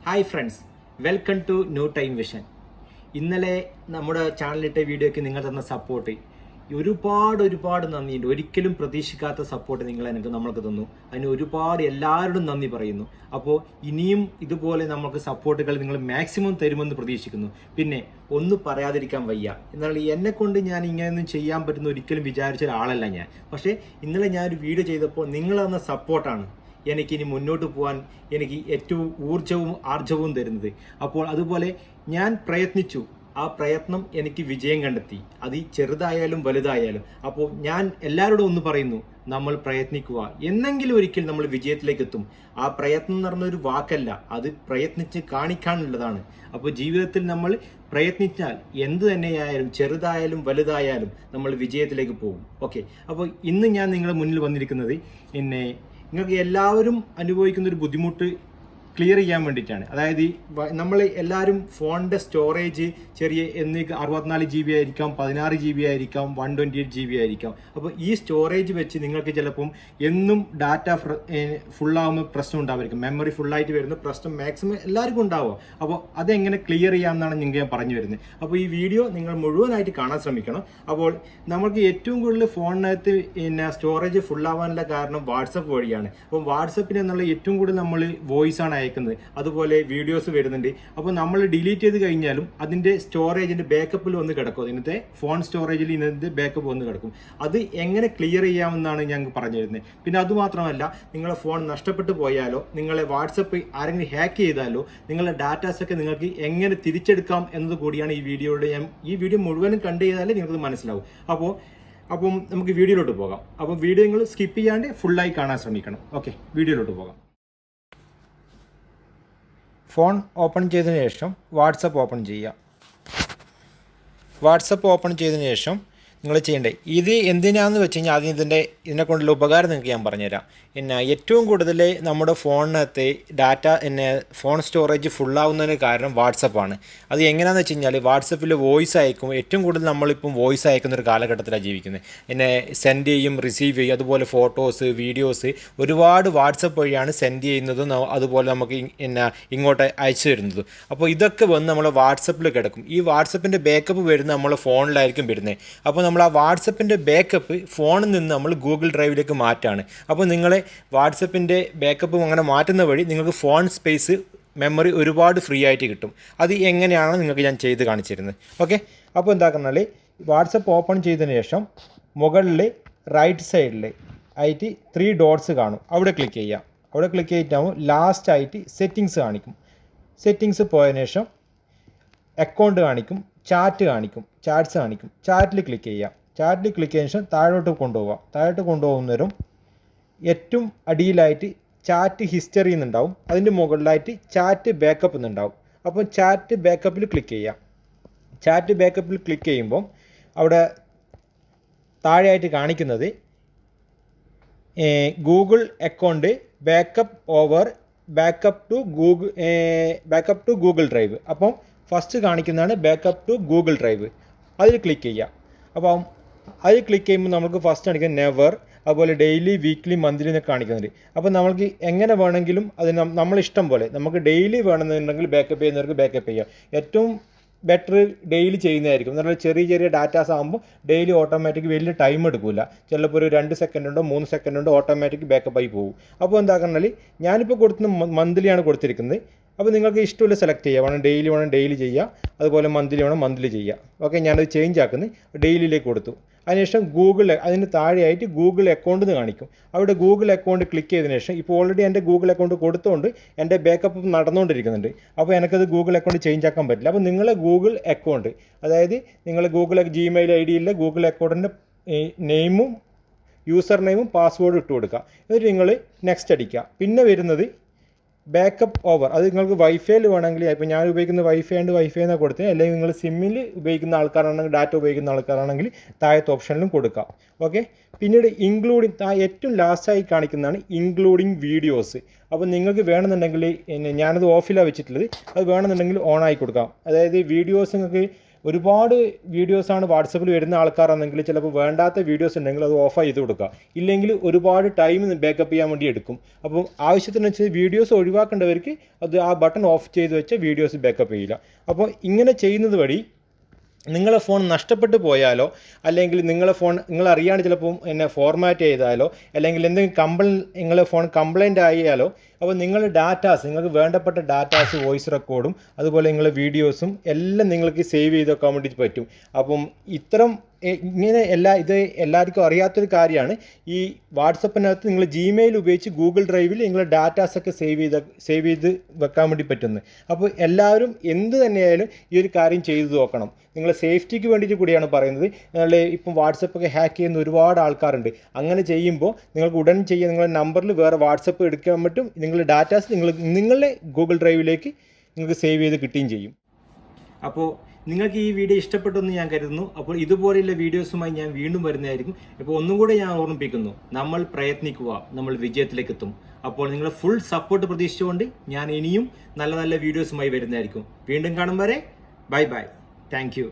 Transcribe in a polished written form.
Hi friends, welcome to new time vision. ഇന്നലെ നമ്മുടെ ചാനലിട്ട വീഡിയോയ്ക്ക് നിങ്ങൾ തന്ന സപ്പോർട്ട് ഒരുപാട് നന്ദിയുണ്ട്. ഒരിക്കലും പ്രതീക്ഷിക്കാത്ത സപ്പോർട്ട് നമ്മൾക്ക് തന്നു. അതിന് ഒരുപാട് എല്ലാവരോടും നന്ദി പറയുന്നു. അപ്പോൾ ഇനിയും ഇതുപോലെ നമുക്ക് സപ്പോർട്ടുകൾ നിങ്ങൾ മാക്സിമം തരുമെന്ന് പ്രതീക്ഷിക്കുന്നു. പിന്നെ ഒന്നും പറയാതിരിക്കാൻ വയ്യ. എന്നാൽ എന്നെ കൊണ്ട് ഞാൻ ഇങ്ങനെയൊന്നും ചെയ്യാൻ പറ്റുന്ന ഒരിക്കലും വിചാരിച്ച ഒരാളല്ല ഞാൻ. പക്ഷേ ഇന്നലെ ഞാനൊരു വീഡിയോ ചെയ്തപ്പോൾ നിങ്ങൾ തന്ന സപ്പോർട്ടാണ് എനിക്കിനി മുന്നോട്ട് പോകാൻ എനിക്ക് ഏറ്റവും ഊർജവും ആർജവും തരുന്നത്. അപ്പോൾ അതുപോലെ ഞാൻ പ്രയത്നിച്ചു, ആ പ്രയത്നം എനിക്ക് വിജയം കണ്ടെത്തി. അത് ചെറുതായാലും വലുതായാലും. അപ്പോൾ ഞാൻ എല്ലാവരോടും ഒന്ന് പറയുന്നു, നമ്മൾ പ്രയത്നിക്കുക, എന്നെങ്കിലും ഒരിക്കൽ നമ്മൾ വിജയത്തിലേക്ക് എത്തും. ആ പ്രയത്നം എന്ന് പറഞ്ഞൊരു വാക്കല്ല, അത് പ്രയത്നിച്ച് കാണിക്കാനുള്ളതാണ്. അപ്പോൾ ജീവിതത്തിൽ നമ്മൾ പ്രയത്നിച്ചാൽ എന്ത് തന്നെയായാലും ചെറുതായാലും വലുതായാലും നമ്മൾ വിജയത്തിലേക്ക് പോകും. ഓക്കെ, അപ്പോൾ ഇന്ന് ഞാൻ നിങ്ങളുടെ മുന്നിൽ വന്നിരിക്കുന്നത് നിങ്ങൾക്ക് എല്ലാവരും അനുഭവിക്കുന്ന ഒരു ബുദ്ധിമുട്ട് ക്ലിയർ ചെയ്യാൻ വേണ്ടിയിട്ടാണ്. അതായത് നമ്മൾ എല്ലാവരും ഫോണിൻ്റെ സ്റ്റോറേജ് ചെറിയ 64 GB ആയിരിക്കാം, 16 GB ആയിരിക്കാം, 128 GB ആയിരിക്കാം. അപ്പോൾ ഈ സ്റ്റോറേജ് വെച്ച് നിങ്ങൾക്ക് ചിലപ്പം എന്നും ഡാറ്റ ഫുള്ളാകുമ്പോൾ പ്രശ്നം ഉണ്ടാവുമായിരിക്കും. മെമ്മറി ഫുള്ളായിട്ട് വരുന്ന പ്രശ്നം മാക്സിമം എല്ലാവർക്കും ഉണ്ടാവും. അപ്പോൾ അതെങ്ങനെ ക്ലിയർ ചെയ്യാമെന്നാണ് നിങ്ങൾക്ക് ഞാൻ പറഞ്ഞു വരുന്നത്. അപ്പോൾ ഈ വീഡിയോ നിങ്ങൾ മുഴുവനായിട്ട് കാണാൻ ശ്രമിക്കണം. അപ്പോൾ നമുക്ക് ഏറ്റവും കൂടുതൽ ഫോണിനകത്ത് സ്റ്റോറേജ് ഫുള്ളാവാനുള്ള കാരണം വാട്സപ്പ് വഴിയാണ്. അപ്പം വാട്സപ്പിന് എന്നുള്ള ഏറ്റവും കൂടുതൽ നമ്മൾ വോയിസ് ആണ് അയക്കുന്നത്, അതുപോലെ വീഡിയോസ് വരുന്നുണ്ട്. അപ്പോൾ നമ്മൾ ഡിലീറ്റ് ചെയ്ത് കഴിഞ്ഞാലും അതിൻ്റെ സ്റ്റോറേജിൻ്റെ ബാക്കപ്പിൽ വന്ന് കിടക്കും. ഇന്നത്തെ ഫോൺ സ്റ്റോറേജിൽ ഇന്നത്തെ ബാക്കപ്പ് വന്ന് കിടക്കും. അത് എങ്ങനെ ക്ലിയർ ചെയ്യാമെന്നാണ് ഞങ്ങൾക്ക് പറഞ്ഞു തരുന്നത്. പിന്നെ അതുമാത്രമല്ല, നിങ്ങളെ ഫോൺ നഷ്ടപ്പെട്ടു പോയാലോ, നിങ്ങളെ വാട്സപ്പ് ആരെങ്കിലും ഹാക്ക് ചെയ്താലോ, നിങ്ങളുടെ ഡാറ്റാസൊക്കെ നിങ്ങൾക്ക് എങ്ങനെ തിരിച്ചെടുക്കാം എന്നത് കൂടിയാണ് ഈ വീഡിയോ മുഴുവനും കണ്ടു ചെയ്താലേ നിങ്ങൾക്ക് മനസ്സിലാവും. അപ്പം നമുക്ക് വീഡിയോയിലോട്ട് പോകാം. അപ്പം വീഡിയോ നിങ്ങൾ സ്കിപ്പ് ചെയ്യാണ്ട് ഫുള്ളായി കാണാൻ ശ്രമിക്കണം. ഓക്കെ, വീഡിയോയിലോട്ട് പോകാം. ഫോൺ ഓപ്പൺ ചെയ്തതിന് ശേഷം വാട്സപ്പ് ഓപ്പൺ ചെയ്യുക. വാട്സപ്പ് ഓപ്പൺ ചെയ്തതിന് ശേഷം നിങ്ങൾ ചെയ്യേണ്ടത് ഇത് എന്തിനാണെന്ന് വെച്ച് കഴിഞ്ഞാൽ ആദ്യം ഇതിനെക്കൊണ്ടുള്ള ഉപകാരം നിങ്ങൾക്ക് ഞാൻ പറഞ്ഞുതരാം. ഏറ്റവും കൂടുതൽ നമ്മുടെ ഫോണിനകത്ത് ഫോൺ സ്റ്റോറേജ് ഫുള്ളാവുന്നതിന് കാരണം വാട്സപ്പാണ്. അത് എങ്ങനെയാണെന്ന് വെച്ച് കഴിഞ്ഞാൽ വാട്സപ്പിൽ വോയിസ് അയക്കും. ഏറ്റവും കൂടുതൽ നമ്മളിപ്പം വോയിസ് അയക്കുന്ന ഒരു കാലഘട്ടത്തിലാണ് ജീവിക്കുന്നത്. സെൻഡ് ചെയ്യും, റിസീവ് ചെയ്യും, അതുപോലെ ഫോട്ടോസ്, വീഡിയോസ് ഒരുപാട് വാട്സപ്പ് വഴിയാണ് സെൻഡ് ചെയ്യുന്നതും അതുപോലെ നമുക്ക് ഇങ്ങോട്ട് അയച്ചു തരുന്നതും. അപ്പോൾ ഇതൊക്കെ വന്ന് നമ്മളെ വാട്സപ്പിൽ കിടക്കും. ഈ വാട്സപ്പിൻ്റെ ബാക്കപ്പ് വരുന്നത് നമ്മളെ ഫോണിലായിരിക്കും വരുന്നത്. അപ്പോൾ നമ്മൾ ആ വാട്സപ്പിൻ്റെ ബാക്കപ്പ് ഫോണിൽ നിന്ന് നമ്മൾ ഗൂഗിൾ ഡ്രൈവിലേക്ക് മാറ്റാണ്. അപ്പോൾ നിങ്ങളെ വാട്സപ്പിൻ്റെ ബാക്കപ്പ് അങ്ങനെ മാറ്റുന്ന വഴി നിങ്ങൾക്ക് ഫോൺ സ്പേസ് മെമ്മറി ഒരുപാട് ഫ്രീ ആയിട്ട് കിട്ടും. അത് എങ്ങനെയാണെന്ന് നിങ്ങൾക്ക് ഞാൻ ചെയ്ത് കാണിച്ചിരുന്നത്. ഓക്കെ, അപ്പോൾ എന്താക്കുന്നാൽ വാട്സപ്പ് ഓപ്പൺ ചെയ്തതിന് ശേഷം മുകളിൽ റൈറ്റ് സൈഡിൽ ആയിട്ട് 3 ഡോട്ട്സ് കാണും. അവിടെ ക്ലിക്ക് ചെയ്യാം. അവിടെ ക്ലിക്ക് ചെയ്തിട്ടാകുമ്പോൾ ലാസ്റ്റ് ആയിട്ട് സെറ്റിങ്സ് കാണിക്കും. സെറ്റിങ്സ് പോയതിനു ശേഷം അക്കൗണ്ട് കാണിക്കും, ചാറ്റ് കാണിക്കും, ചാറ്റ്സ് കാണിക്കും. ചാറ്റിൽ ക്ലിക്ക് ചെയ്യാം. ചാറ്റിൽ ക്ലിക്ക് ചെയ്തതിനു ശേഷം താഴോട്ട് കൊണ്ടുപോകാം. താഴോട്ട് കൊണ്ടുപോകുന്നവരും ഏറ്റവും അടിയിലായിട്ട് ചാറ്റ് ഹിസ്റ്ററി എന്നുണ്ടാവും. അതിൻ്റെ മുകളിലായിട്ട് ചാറ്റ് ബാക്കപ്പ് എന്നുണ്ടാവും. അപ്പോൾ ചാറ്റ് ബാക്കപ്പിൽ ക്ലിക്ക് ചെയ്യാം. ചാറ്റ് ബാക്കപ്പിൽ ക്ലിക്ക് ചെയ്യുമ്പം അവിടെ താഴെയായിട്ട് കാണിക്കുന്നത് Google account backup to Google drive. അപ്പം ഫസ്റ്റ് കാണിക്കുന്നതാണ് ബാക്കപ്പ് ടു ഗൂഗിൾ ഡ്രൈവ്. അതിൽ ക്ലിക്ക് ചെയ്യാം. അപ്പം അതിൽ ക്ലിക്ക് ചെയ്യുമ്പോൾ നമുക്ക് ഫസ്റ്റ് കാണിക്കുന്നത് നെവർ, അതുപോലെ ഡെയിലി, വീക്ക്ലി, മന്ത്ലി എന്നൊക്കെ കാണിക്കുന്നുണ്ട്. അപ്പോൾ നമുക്ക് എങ്ങനെ വേണമെങ്കിലും അത് നമ്മളിഷ്ടം പോലെ നമുക്ക് ഡെയിലി വേണമെന്നുണ്ടെങ്കിൽ ബാക്കപ്പ് ചെയ്യുന്നവർക്ക് ബാക്കപ്പ് ചെയ്യാം. ഏറ്റവും ബെറ്റർ ഡെയിലി ചെയ്യുന്നതായിരിക്കും. എന്ന് പറഞ്ഞാൽ ചെറിയ ഡാറ്റാസ് ആകുമ്പോൾ ഡെയിലി ഓട്ടോമാറ്റിക് വലിയ ടൈം എടുക്കില്ല. ചിലപ്പോൾ ഒരു 2 സെക്കൻഡ് ഉണ്ടോ 3 സെക്കൻഡ് ഉണ്ടോ ഓട്ടോമാറ്റിക് ബാക്കപ്പായി പോകും. അപ്പോൾ എന്താക്കണമെങ്കിൽ ഞാനിപ്പോൾ കൊടുക്കുന്ന മന്ത്ലിയാണ് കൊടുത്തിരിക്കുന്നത്. അപ്പോൾ നിങ്ങൾക്ക് ഇഷ്ടമുള്ള സെലക്ട് ചെയ്യുക. വേണം ഡെയിലി ചെയ്യുക, അതുപോലെ വേണം മന്ത്ലി ചെയ്യുക. ഓക്കെ, ഞാനത് ചേഞ്ച് ആക്കുന്നത് ഡെയിലിയിലേക്ക് കൊടുത്തു. അതിനുശേഷം അതിന് താഴെയായിട്ട് ഗൂഗിൾ അക്കൗണ്ട് എന്ന് കാണിക്കും. അവിടെ ഗൂഗിൾ അക്കൗണ്ട് ക്ലിക്ക് ചെയ്തതിനു ശേഷം ഇപ്പോൾ ഓൾറെഡി എൻ്റെ ഗൂഗിൾ അക്കൗണ്ട് കൊടുത്തുകൊണ്ട് എൻ്റെ ബാക്കപ്പ് നടന്നുകൊണ്ടിരിക്കുന്നുണ്ട്. അപ്പോൾ എനിക്കത് ഗൂഗിൾ അക്കൗണ്ട് ചേഞ്ച് ആക്കാൻ പറ്റില്ല. അപ്പോൾ നിങ്ങളെ ഗൂഗിൾ അക്കൗണ്ട്, അതായത് നിങ്ങൾ Gmail ID ഗൂഗിൾ അക്കൗണ്ടിൻ്റെ നെയിമും യൂസർ നെയിമും പാസ്വേഡും ഇട്ട് കൊടുക്കുക. എന്നിട്ട് നിങ്ങൾ നെക്സ്റ്റ് അടിക്കുക. പിന്നെ വരുന്നത് ബാക്കപ്പ് ഓവർ. അത് നിങ്ങൾക്ക് വൈഫൈയിൽ വേണമെങ്കിൽ, ഇപ്പോൾ ഞാൻ ഉപയോഗിക്കുന്ന വൈഫൈ എന്നാണ് കൊടുത്തത്. അല്ലെങ്കിൽ നിങ്ങൾ സിമ്മിൽ ഉപയോഗിക്കുന്ന ആൾക്കാരാണെങ്കിൽ, ഡാറ്റ ഉപയോഗിക്കുന്ന ആൾക്കാരാണെങ്കിൽ താഴത്തെ ഓപ്ഷനിലും കൊടുക്കാം. ഓക്കെ, പിന്നീട് ഏറ്റവും ലാസ്റ്റായി കാണിക്കുന്നതാണ് ഇൻക്ലൂഡിങ് വീഡിയോസ്. അപ്പോൾ നിങ്ങൾക്ക് വേണമെന്നുണ്ടെങ്കിൽ ഞാനത് ഓഫിലാണ് വെച്ചിട്ടുള്ളത്. അത് വേണമെന്നുണ്ടെങ്കിൽ ഓൺ ആയി കൊടുക്കാം. അതായത് വീഡിയോസ് നിങ്ങൾക്ക് ഒരുപാട് വീഡിയോസാണ് വാട്സപ്പിൽ വരുന്ന ആൾക്കാരാണെങ്കിൽ ചിലപ്പോൾ വേണ്ടാത്ത വീഡിയോസ് ഉണ്ടെങ്കിൽ അത് ഓഫ് ചെയ്ത് കൊടുക്കുക. ഇല്ലെങ്കിൽ ഒരുപാട് ടൈം ബാക്കപ്പ് ചെയ്യാൻ വേണ്ടി എടുക്കും. അപ്പം ആവശ്യത്തിനനുസരിച്ച് വീഡിയോസ് ഒഴിവാക്കേണ്ടവർക്ക് അത് ആ ബട്ടൺ ഓഫ് ചെയ്ത് വെച്ച വീഡിയോസ് ബാക്കപ്പ് ചെയ്യില്ല. അപ്പോൾ ഇങ്ങനെ ചെയ്യുന്നത് വഴി നിങ്ങളെ ഫോൺ നഷ്ടപ്പെട്ടു പോയാലോ അല്ലെങ്കിൽ നിങ്ങളെ ഫോൺ നിങ്ങൾ അറിയാണ്ട് ചിലപ്പോൾ ഫോർമാറ്റ് ചെയ്താലോ അല്ലെങ്കിൽ എന്തെങ്കിലും നിങ്ങളെ ഫോൺ കംപ്ലൈൻ്റ് ആയാലോ അപ്പോൾ നിങ്ങളുടെ ഡാറ്റാസ് നിങ്ങൾക്ക് വേണ്ടപ്പെട്ട ഡാറ്റാസ് വോയിസ് റെക്കോർഡും അതുപോലെ നിങ്ങളുടെ വീഡിയോസും എല്ലാം നിങ്ങൾക്ക് സേവ് ചെയ്ത് വെക്കാൻ വേണ്ടി പറ്റും. അപ്പം ഇങ്ങനെ എല്ലാവർക്കും അറിയാത്തൊരു കാര്യമാണ്. ഈ വാട്സപ്പിനകത്ത് നിങ്ങൾ ജിമെയിൽ ഉപയോഗിച്ച് ഗൂഗിൾ ഡ്രൈവിൽ നിങ്ങളുടെ ഡാറ്റാസൊക്കെ സേവ് ചെയ്ത് വെക്കാൻ വേണ്ടി പറ്റുന്നത്. അപ്പോൾ എല്ലാവരും എന്ത് തന്നെയായാലും ഈ ഒരു കാര്യം ചെയ്തു നോക്കണം. നിങ്ങളെ സേഫ്റ്റിക്ക് വേണ്ടിയിട്ട് കൂടിയാണ് പറയുന്നത്. ഇപ്പം വാട്സപ്പൊക്കെ ഹാക്ക് ചെയ്യുന്ന ഒരുപാട് ആൾക്കാരുണ്ട്. അങ്ങനെ ചെയ്യുമ്പോൾ നിങ്ങൾക്ക് ഉടൻ ചെയ്യാൻ നിങ്ങളുടെ നമ്പറിൽ വേറെ വാട്സപ്പ് എടുക്കാൻ പറ്റും. നിങ്ങളുടെ ഡാറ്റാസ് നിങ്ങളുടെ ഗൂഗിൾ ഡ്രൈവിലേക്ക് നിങ്ങൾക്ക് സേവ് ചെയ്ത് കിട്ടുകയും ചെയ്യും. അപ്പോൾ നിങ്ങൾക്ക് ഈ വീഡിയോ ഇഷ്ടപ്പെട്ടെന്ന് ഞാൻ കരുതുന്നു. അപ്പോൾ ഇതുപോലെയുള്ള വീഡിയോസുമായി ഞാൻ വീണ്ടും വരുന്നതായിരിക്കും. ഇപ്പോൾ ഒന്നും കൂടെ ഞാൻ ഓർമ്മിപ്പിക്കുന്നു, നമ്മൾ പ്രയത്നിക്കുക, നമ്മൾ വിജയത്തിലേക്ക് എത്തും. അപ്പോൾ നിങ്ങളുടെ ഫുൾ സപ്പോർട്ട് പ്രതീക്ഷിച്ചുകൊണ്ട് ഞാൻ ഇനിയും നല്ല നല്ല വീഡിയോസുമായി വരുന്നതായിരിക്കും. വീണ്ടും കാണും വരെ ബൈ ബൈ. Thank you.